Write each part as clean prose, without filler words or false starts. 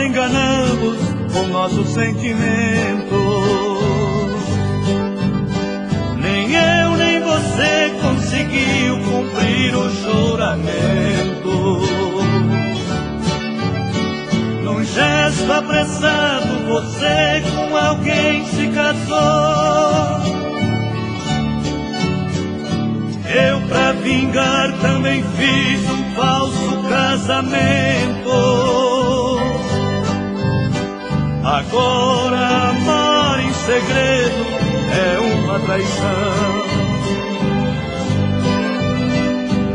enganamos com nossos sentimentos. Nem eu nem você conseguiu cumprir o juramento. Num gesto apressado você com alguém se casou. Eu, pra vingar, também fiz um falso casamento. Agora amar em segredo é uma traição.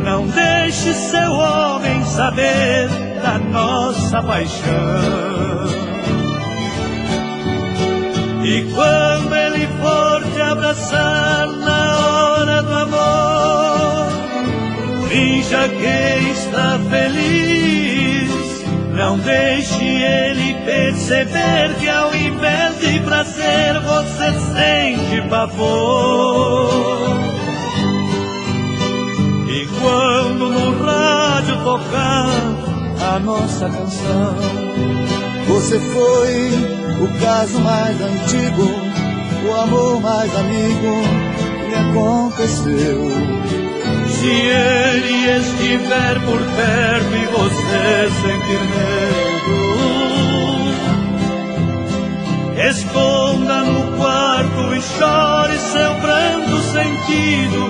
Não deixe seu homem saber da nossa paixão. E quando ele for te abraçar na hora do amor, finja que está feliz. Não deixe ele perceber que ao invés de prazer você sente pavor. E quando no rádio tocar a nossa canção, você foi o caso mais antigo, o amor mais amigo que aconteceu. Se ele estiver por perto e você sentir medo, esconda no quarto e chore seu pranto sentido.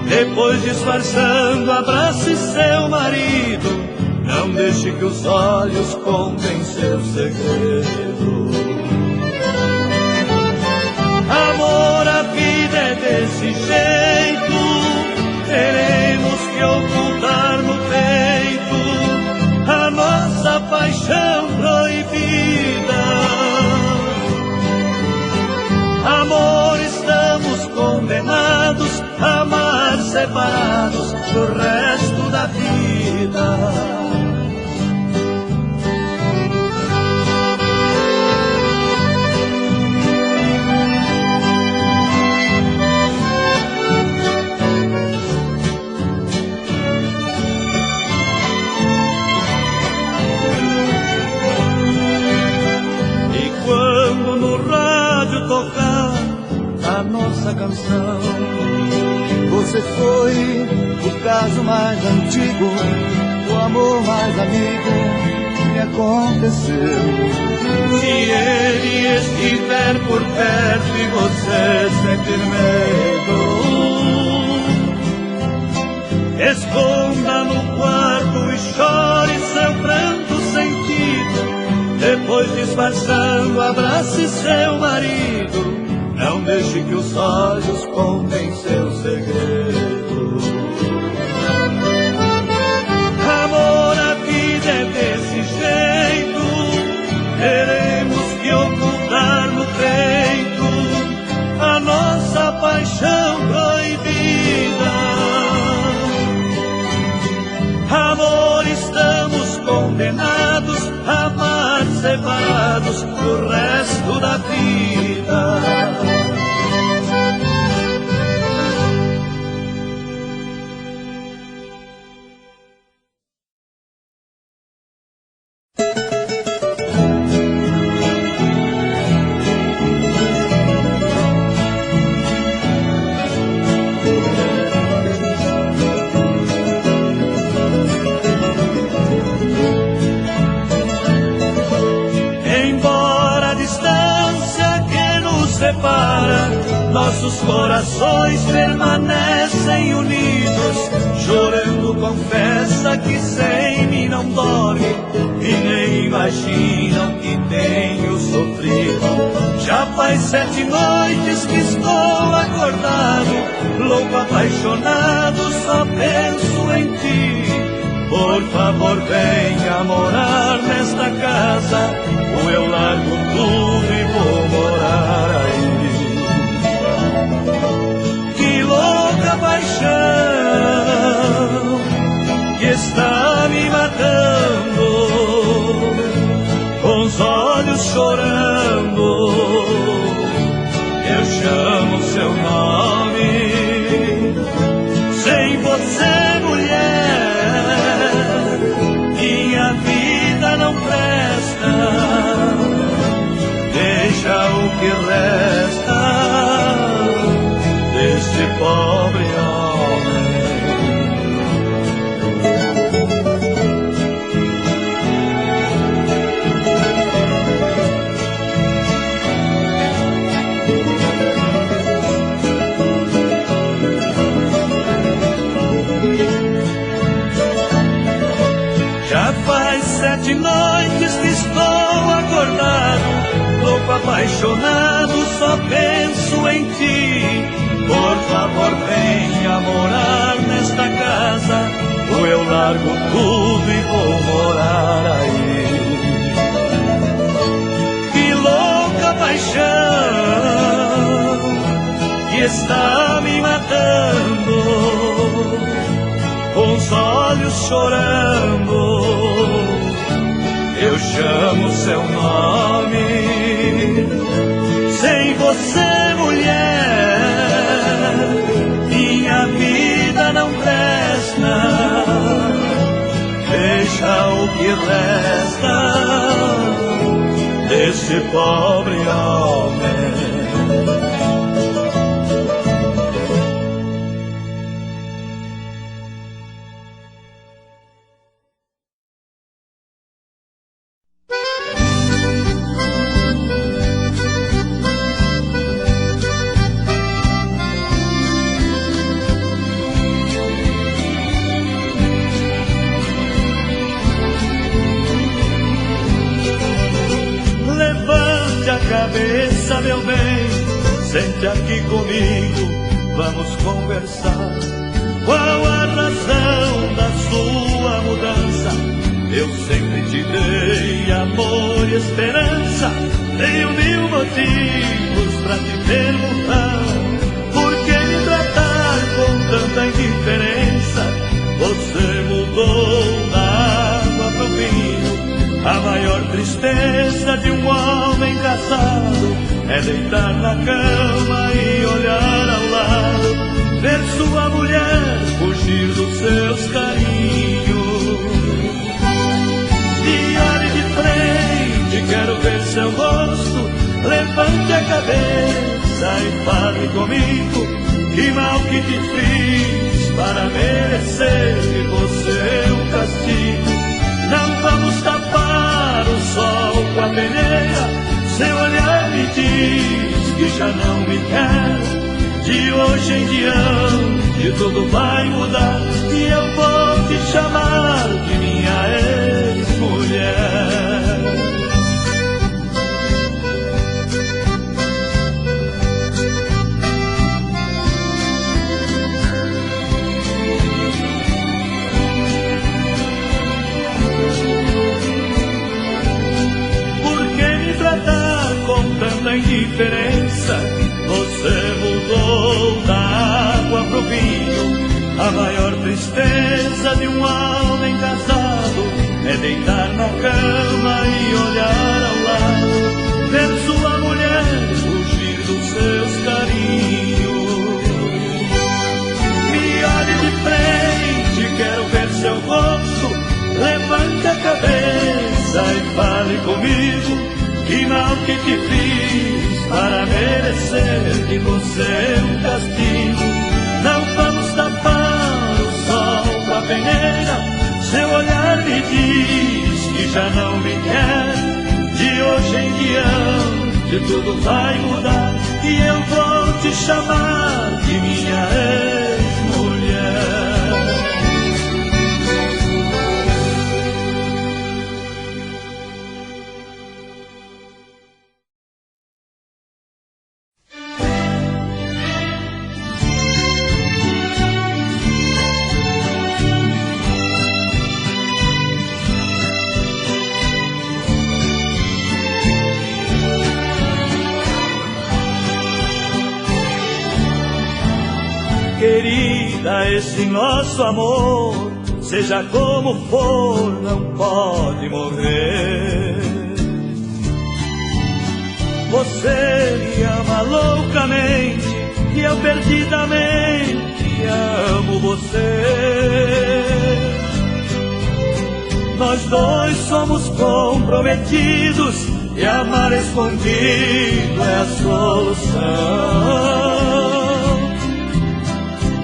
Depois, disfarçando, abrace seu marido. Não deixe que os olhos contem seu segredo. Amor, a vida é desse jeito. Teremos que ocultar no peito a nossa paixão proibida. Amor, estamos condenados a amar separados do resto da vida. Tocar a nossa canção, você foi o caso mais antigo, o amor mais amigo que aconteceu. Se ele estiver por perto e você sentir medo, esconda no quarto e chore seu pranto sentido. Depois, disfarçando, abrace seu marido. Não deixe que os olhos contem seu segredo. Amor, a vida é desse jeito. Teremos que ocultar no peito a nossa paixão proibida. Amor, estamos condenados a amar separados do resto da vida. Nossos corações permanecem unidos. Chorando confessa que sem mim não dorme e nem imaginam que tenho sofrido. Já faz 7 noites que estou acordado, louco, apaixonado, só penso em ti. Por favor, venha morar nesta casa, ou eu largo tudo e vou morar aí. Que louca paixão que está me matando, com os olhos chorando, eu chamo seu nome. Sem você, mulher, minha vida não presta. que resta deste pobre homem. Já faz 7 noites que estou acordado, louco, apaixonado, só penso em ti. Por favor, venha morar nesta casa, ou eu largo tudo e vou morar aí. Que louca paixão que está me matando, com os olhos chorando, eu chamo seu nome. Sem você, mulher, minha vida não presta. Deixa o que resta desse pobre homem. Cabeça, meu bem, sente aqui comigo, vamos conversar. Qual a razão da sua mudança? Eu sempre te dei amor e esperança. Tenho 1000 motivos pra te perguntar, por que me tratar com tanta indiferença? Você mudou da água pro vinho. A maior tristeza de um homem casado é deitar na cama e olhar ao lado, ver sua mulher fugir dos seus carinhos. E olhe de frente, quero ver seu rosto, levante a cabeça e fale comigo. Que mal que te fiz para merecer de você um castigo? Não vamos tapar o sol com a peneira, seu olhar me diz que já não me quer. De hoje em diante tudo vai mudar e eu vou te chamar de minha ex-mulher. Da indiferença, você mudou da água pro vinho. A maior tristeza de um homem casado é deitar na cama e olhar ao lado, ver sua mulher fugir dos seus carinhos. Me olhe de frente, quero ver seu rosto, levante a cabeça e fale comigo. Que mal que te fiz para merecer de você um castigo? Não vamos tapar o sol com a peneira, seu olhar me diz que já não me quer. De hoje em diante tudo vai mudar e eu vou te chamar de minha ex-mulher. Querida, esse nosso amor, seja como for, não pode morrer. Você me ama loucamente e eu perdidamente amo você. Nós dois somos comprometidos e amar escondido é a solução.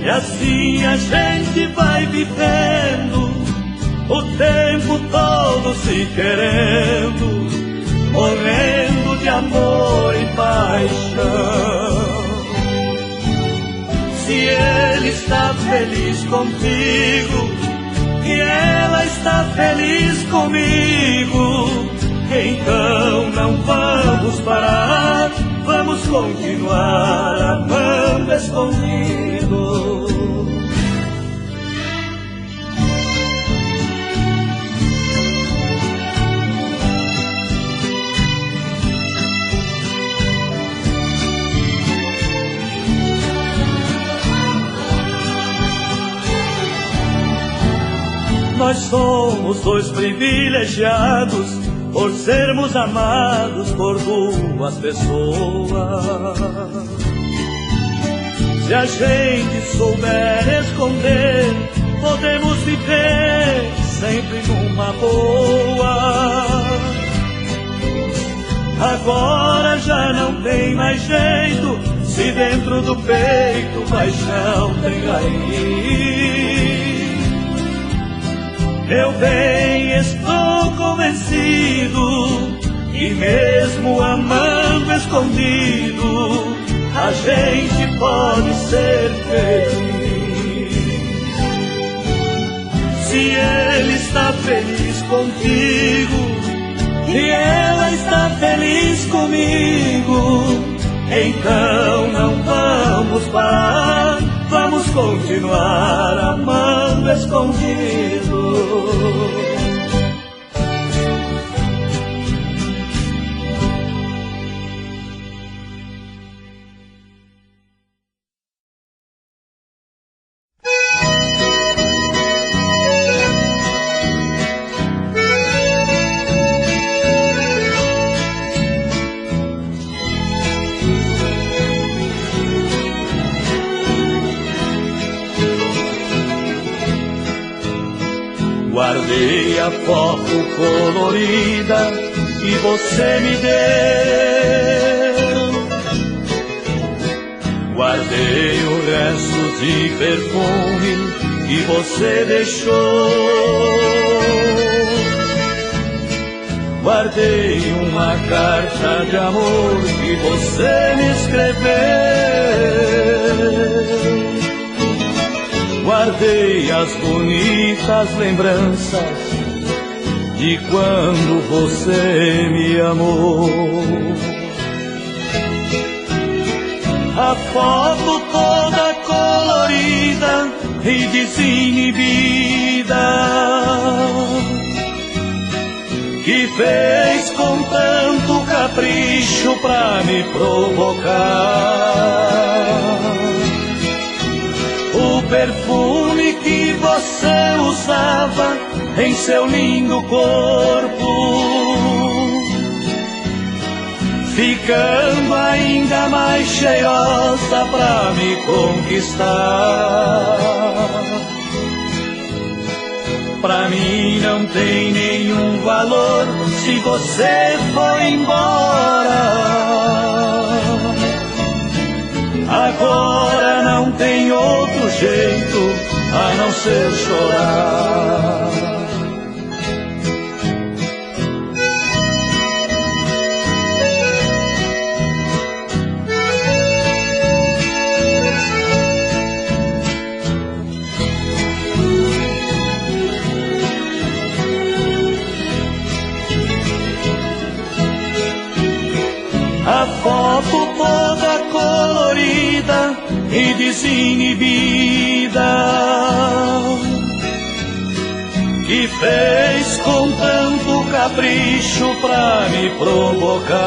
E assim a gente vai vivendo o tempo todo se querendo, morrendo de amor e paixão. Se ele está feliz contigo e ela está feliz comigo, então não vamos parar, vamos continuar amando escondido. Nós somos dois privilegiados por sermos amados por duas pessoas. Se a gente souber esconder, podemos viver sempre numa boa. Agora já não tem mais jeito, se dentro do peito paixão tem raiz. Eu bem estou convencido que mesmo amando escondido, a gente pode ser feliz. Se ele está feliz contigo e ela está feliz comigo, então não vamos parar, vamos continuar amando escondido. Guardei a foto colorida que você me deu. Guardei o resto de perfume que você deixou. Guardei uma carta de amor que você me escreveu. Guardei as bonitas lembranças de quando você me amou. A foto toda colorida e desinibida que fez com tanto capricho pra me provocar. O perfume que você usava em seu lindo corpo, ficando ainda mais cheirosa pra me conquistar. Pra mim não tem nenhum valor se você foi embora. Agora não tem outro jeito a não ser chorar. A foto toda colorida e desinibida que fez com tanto capricho pra me provocar.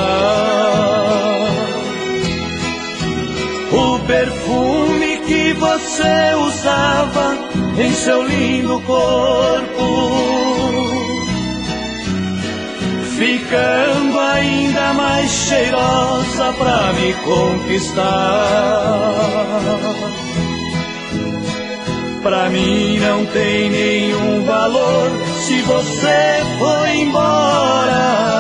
O perfume que você usava em seu lindo corpo, ficando ainda mais cheirosa pra me conquistar. Pra mim não tem nenhum valor se você foi embora.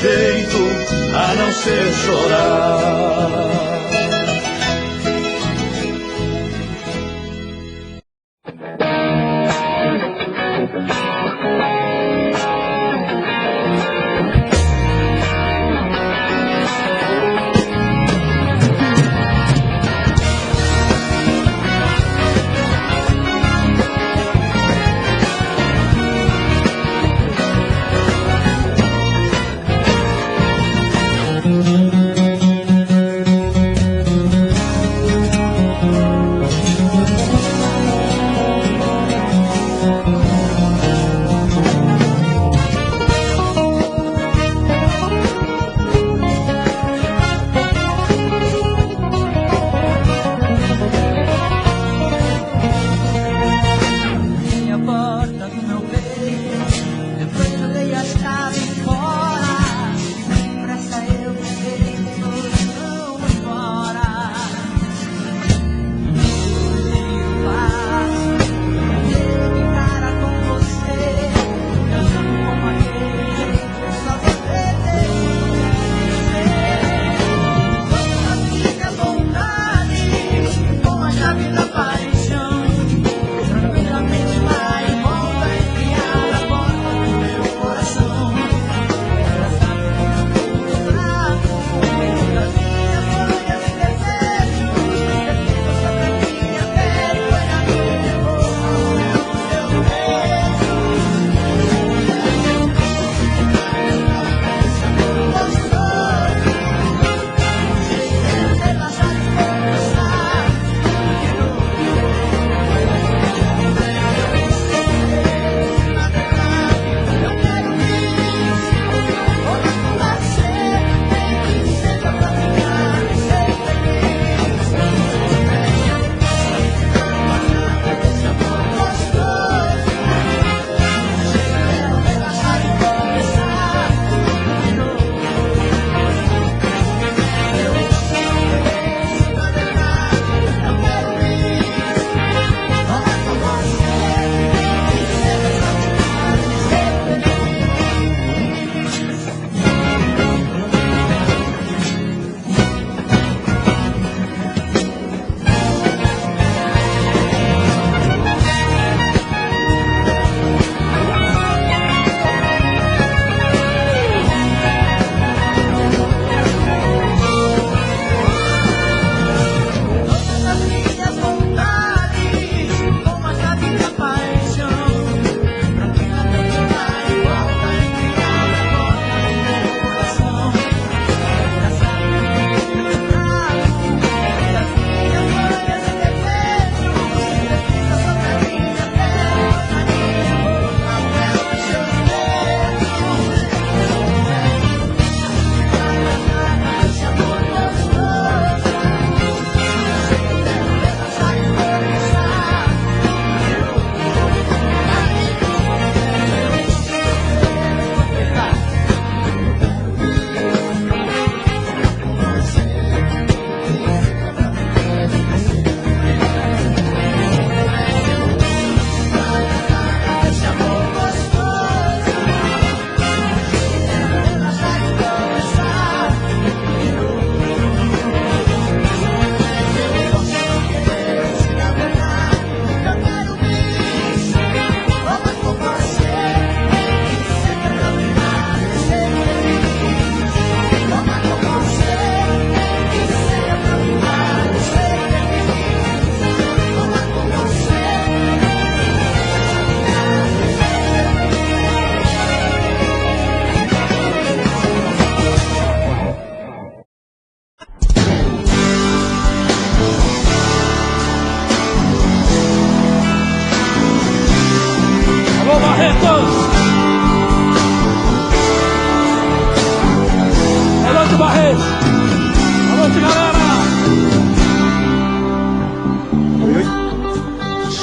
jeito a não ser chorar.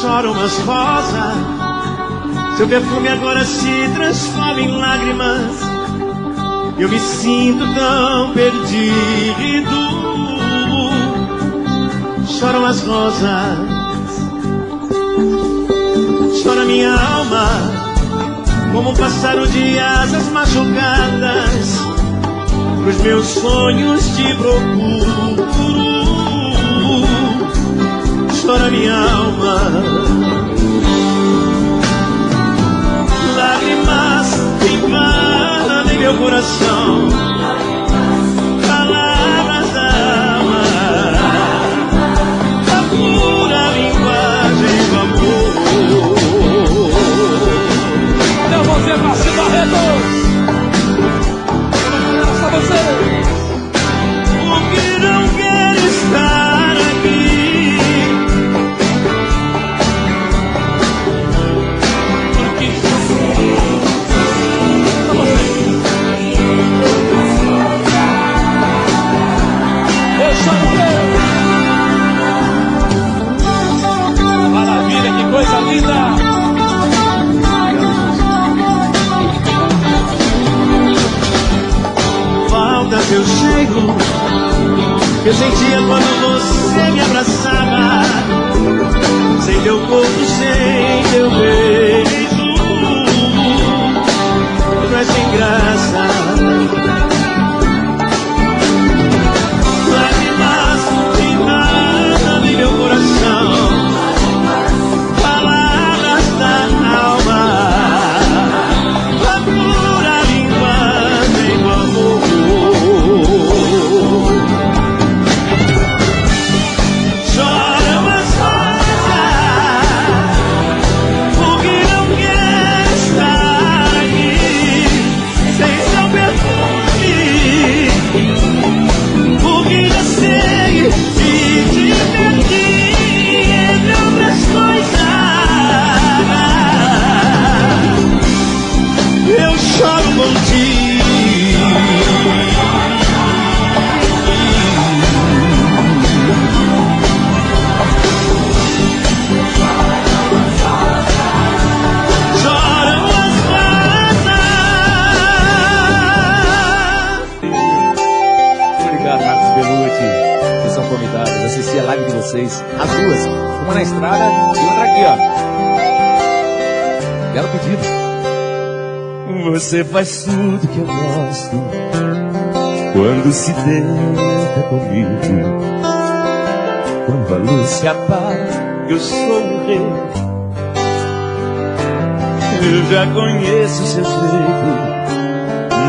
Choram as rosas, seu perfume agora se transforma em lágrimas. Eu me sinto tão perdido. Choram as rosas, chora minha alma, como um pássaro de asas machucadas. Pros meus sonhos te procuro, chora minha alma. Lágrimas invadem meu coração, palavras da alma, a pura linguagem do amor. Então você, Marcinho Barreto, só você. O que não quer estar aqui, porque maravilha, que coisa linda! falta teu cheiro que eu sentia quando você me abraçava, sem teu corpo, sem teu beijo, tu és sem graça. Lágrimas invadem meu coração, palavras da alma, a pura linguagem do amor. Chora umas rosas, porque não quer estar aqui, sem seu perfume, porque já sei que te perdi entre outras coisas. Eu choro contigo. Choram as rosas. Obrigado, Marcos Belucci. Vocês são convidados. Assisti a live de vocês, as duas. Uma na estrada e outra aqui, ó. Belo pedido. Você faz tudo que eu gosto quando se deita comigo. Quando a luz se apaga, eu sou um rei. Eu já conheço seu jeito,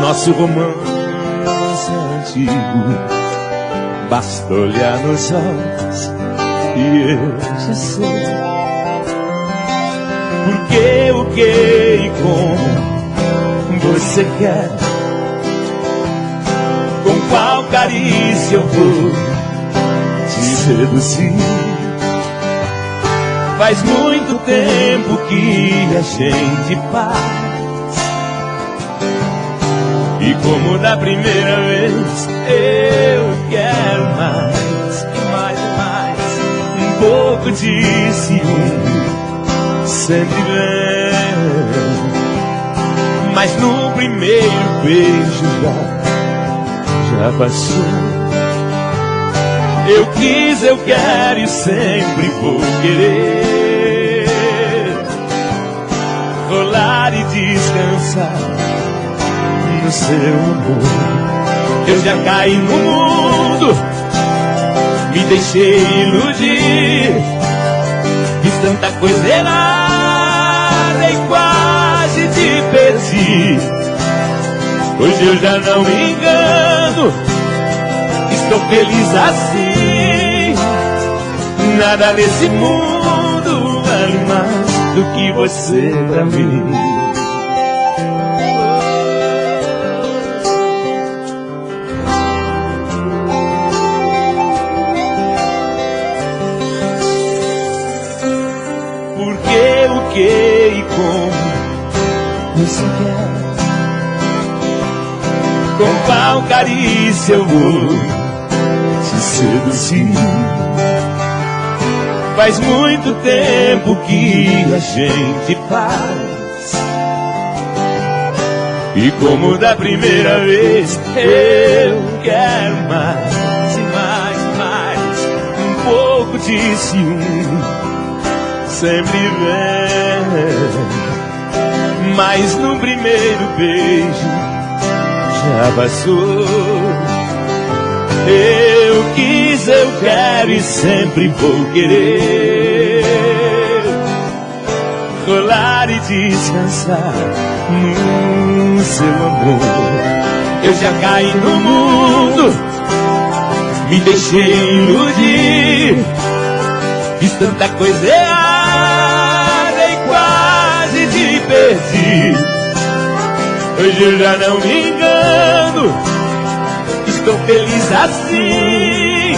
nosso romance antigo. Basta olhar nos olhos e eu já sei porque, o que e como você quer, com qual carícia eu vou te seduzir. Faz muito tempo que a gente faz, e como da primeira vez eu quero mais, mais, mais. Um pouco de ciúme sempre vem, mas no primeiro beijo já passou. Eu quis, eu quero e sempre vou querer rolar e descansar no seu amor. Eu já caí no mundo, me deixei iludir, fiz tanta coisa errada e quase te perdi. Hoje eu já não me engano, estou feliz assim. Nada nesse mundo vale mais do que você pra mim. Porque, o que e como você quer, com qual carícia eu vou te seduzir. Faz muito tempo que a gente faz, e como da primeira vez eu quero mais e mais, mais. Um pouco de ciúme sempre vem, mas no primeiro beijo já passou. Eu quis, eu quero e sempre vou querer rolar e descansar no seu amor. Eu já caí no mundo, me deixei iludir, fiz tanta coisa errada e quase te perdi. Hoje eu já não me engano, estou feliz assim,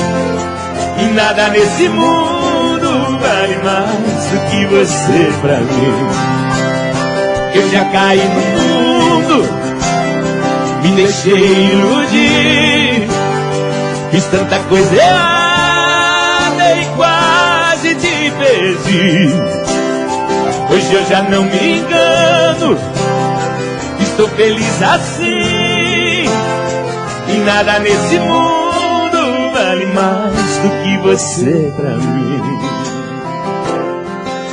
e nada nesse mundo vale mais do que você pra mim. Eu já caí no mundo, me deixei iludir, fiz tanta coisa errada e quase te perdi. Hoje eu já não me engano, estou feliz assim, e nada nesse mundo vale mais do que você pra mim.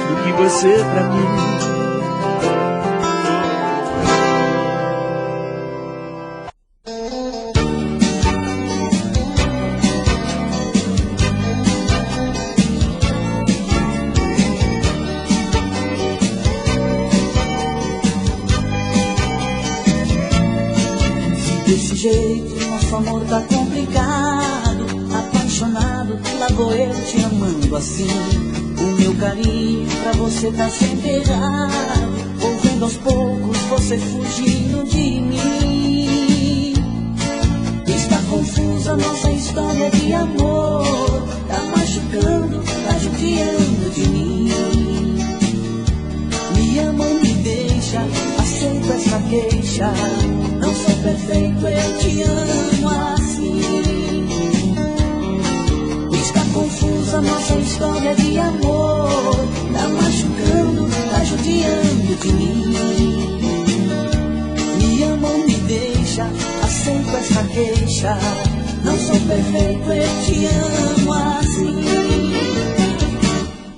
Do que você pra mim. Desse jeito, nosso amor tá complicado. Apaixonado, lá vou eu te amando assim. O meu carinho pra você tá sempre errado. Ouvindo aos poucos você fugindo de mim. Está confusa nossa história de amor. Tá machucando, tá judiando de mim. Me ama ou me deixa, aceito essa queixa. Não sou perfeito, eu te amo assim. Está confusa nossa história de amor. Tá machucando, tá judiando de mim. Me ama ou me deixa, aceito essa queixa. Não sou perfeito, eu te amo assim.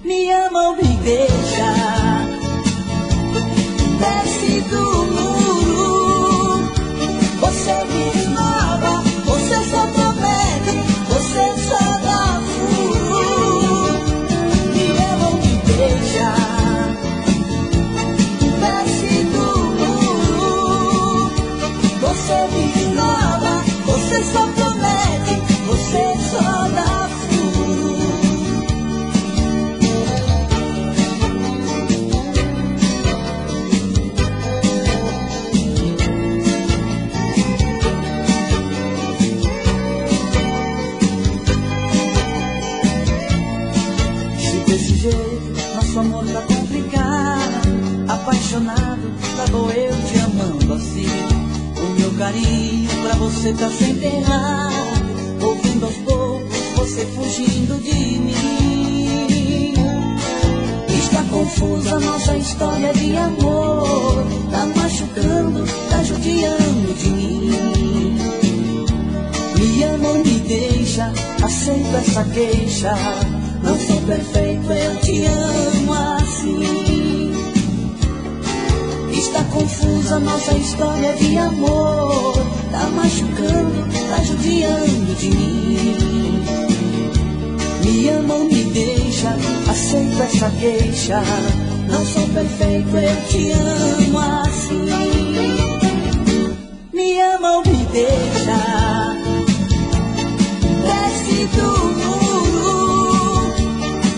Me ama ou me deixa, desce do muro. Você me esnova, você só promete, você só dá furo. Me ama ou me deixa, desce do muro. Você me esnova, você só promete, você só dá furo. Desse jeito, nosso amor tá complicado. Apaixonado, tá bom eu te amando assim. O meu carinho pra você tá sempre errado. Ouvindo aos poucos, você fugindo de mim. Está confusa nossa história de amor. Tá machucando, tá judiando de mim. Me ama ou me deixa, aceito essa queixa. Não sou perfeito, eu te amo assim. Está confusa nossa história de amor. Tá machucando, tá judiando de mim. Me ama ou me deixa, aceito essa queixa. Não sou perfeito, eu te amo assim. Me ama ou me deixa, desce do muro.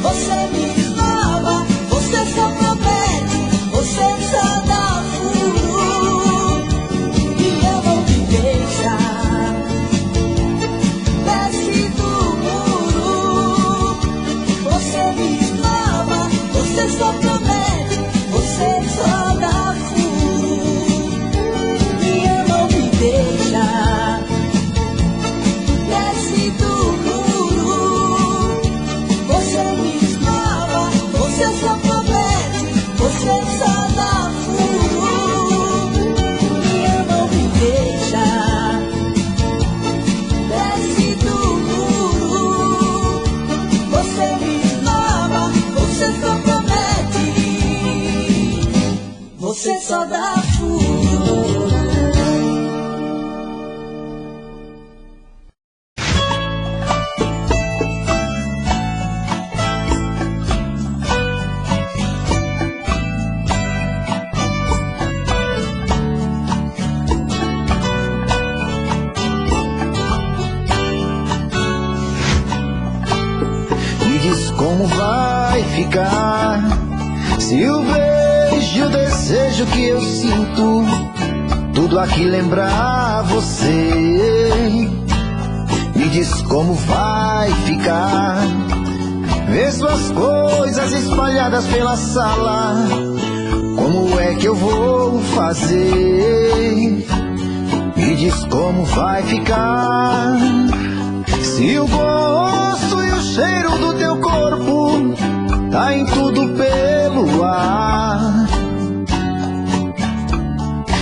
Você me esnova, você só promete, você só dá furo. Me ama ou me deixa, desce do muro. Você me esnova, você só promete, você só dá furo. Me ama ou me deixa, desce do muro. Você me esnova, você só promete, você só dá furo. Me ama ou me deixa, desce do muro. Você me esnova, você só promete, você só dá furo. vai ficar? Se o beijo e o desejo que eu sinto, tudo aqui lembrar você, me diz como vai ficar? Vê suas coisas espalhadas pela sala, como é que eu vou fazer? Me diz como vai ficar? Se o gosto e o cheiro do teu corpo tá em tudo pelo ar,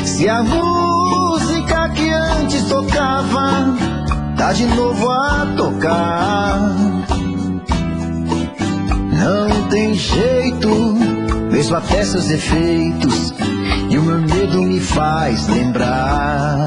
se a música que antes tocava tá de novo a tocar, não tem jeito, vejo até seus defeitos e o meu medo me faz lembrar.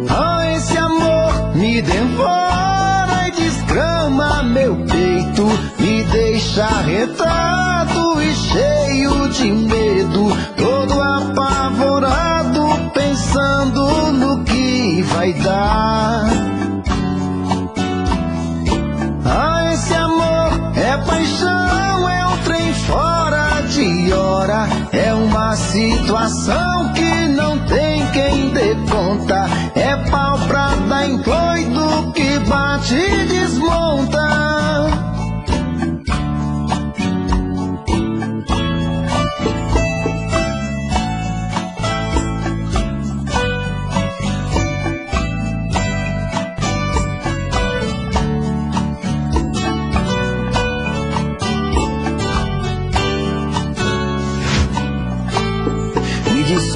Ah, esse amor me devora e desgrama meu peito, me deixa arretado e cheio de medo, todo apavorado, pensando no que vai dar. Ah, esse amor é paixão, é um trem fora de hora, é uma situação que não tem quem dê conta, é pau pra dar em doido que bate e desmonta.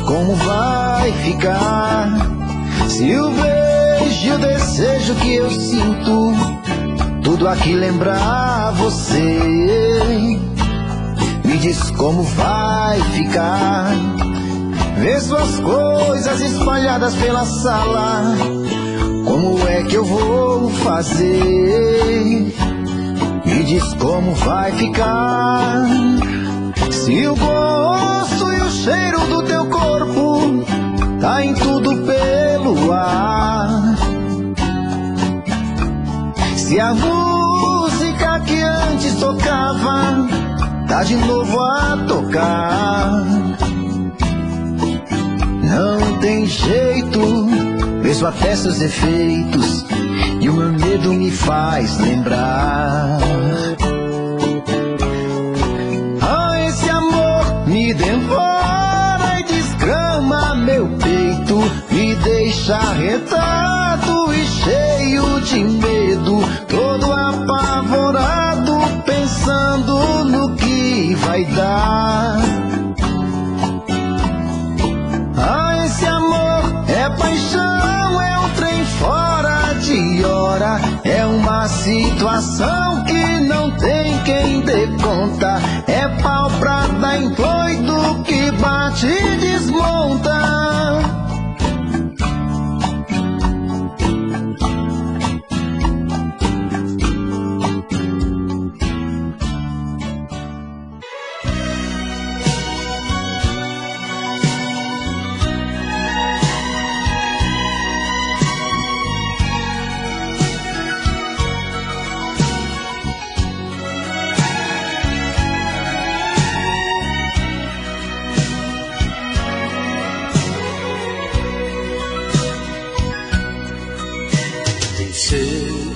Como vai ficar? Se o beijo e o desejo que eu sinto, tudo aqui lembrar você, me diz como vai ficar? Vê suas coisas espalhadas pela sala, como é que eu vou fazer? Me diz como vai ficar? Se o gosto e o cheiro do teu corpo tá em tudo pelo ar, se a música que antes tocava tá de novo a tocar, não tem jeito, vejo até seus defeitos e o meu medo me faz lembrar. Me devora e desgrama meu peito, me deixa arretado e cheio de medo, todo apavorado, pensando no que vai dar. Ah, esse amor é paixão, é um trem fora de hora, é uma situação que não tem quem dê conta, é pau pra dar em doido que bate e desmonta.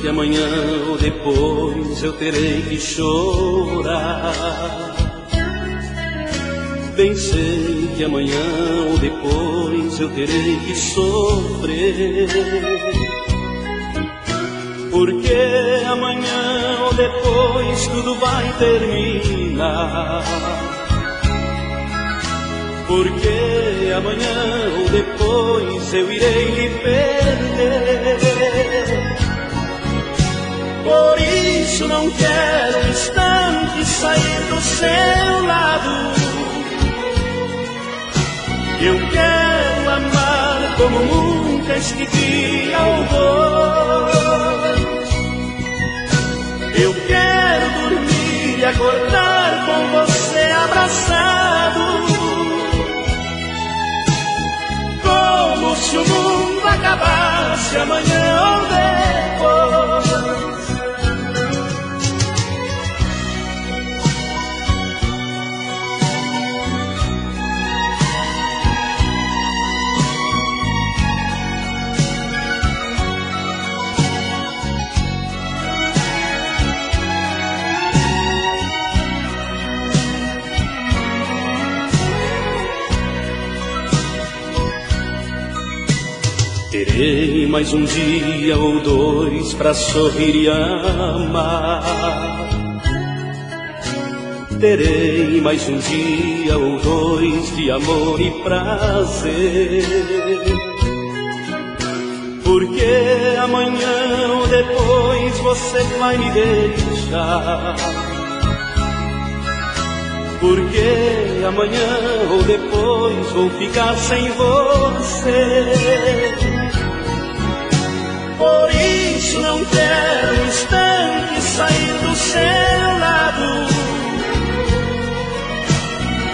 Que amanhã ou depois eu terei que chorar. Bem sei que amanhã ou depois eu terei que sofrer, porque amanhã ou depois tudo vai terminar, porque amanhã ou depois eu irei lhe perder. Por isso não quero um instante sair do seu lado. Eu quero amar como nunca estive ao dois. Eu quero dormir e acordar com você abraçado, como se o mundo acabasse amanhã ou depois. Terei mais um dia ou dois pra sorrir e amar. Terei mais um dia ou dois de amor e prazer. Porque amanhã ou depois você vai me deixar. Porque amanhã ou depois vou ficar sem você. Por isso não quero um instante sair do seu lado.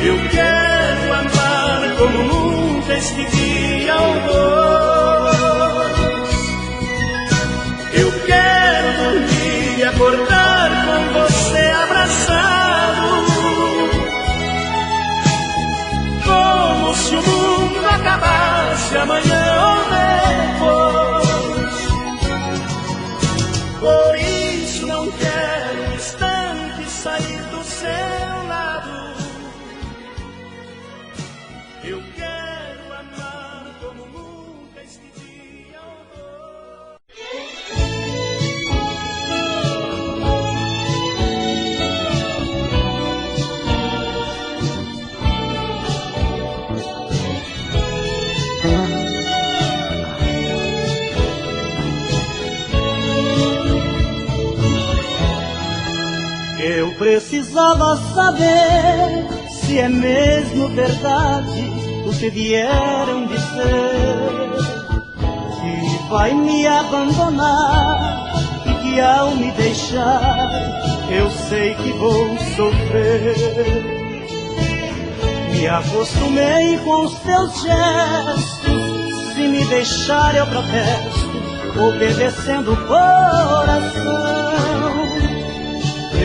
Eu quero amar como nunca este dia ou dois. Eu quero dormir e acordar com você abraçado, como se o mundo acabasse amanhã ou depois. Por isso não quero um instante sair do seu lado. Eu quero amar como nunca este dia ou Eu precisava saber se é mesmo verdade o que vieram dizer, que vai me abandonar e que ao me deixar eu sei que vou sofrer. Me acostumei com os teus gestos, se me deixar eu protesto, obedecendo o coração.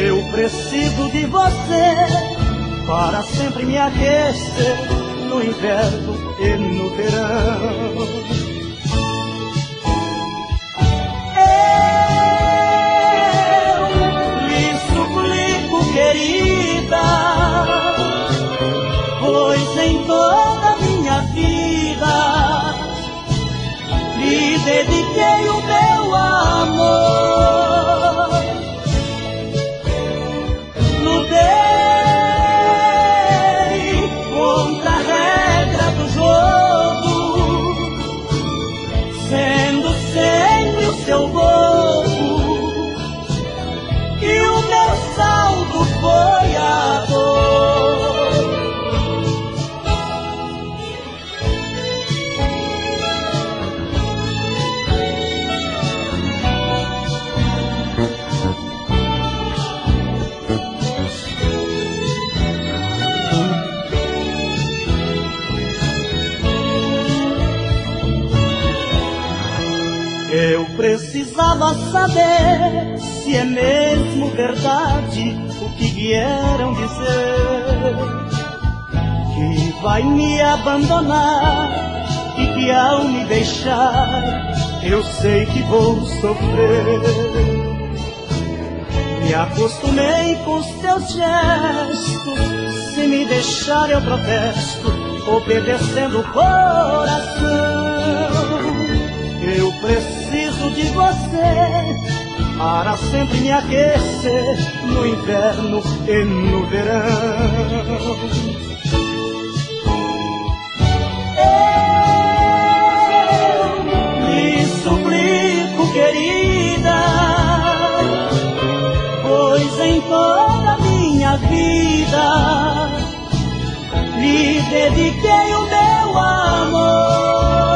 Eu preciso de você para sempre me aquecer no inverno e no verão. Eu lhe suplico, querida, pois em toda minha vida lhe dediquei o meu amor. Contra a regra do jogo, sendo sempre o seu bobo, e o meu saldo foi a dor. Eu precisava saber se é mesmo verdade o que vieram dizer, que vai me abandonar e que ao me deixar eu sei que vou sofrer. Me acostumei com os teus gestos, se me deixar eu protesto, obedecendo o coração. Eu preciso de você para sempre me aquecer no inverno e no verão. Eu lhe suplico, querida, pois em toda minha vida lhe dediquei o meu amor.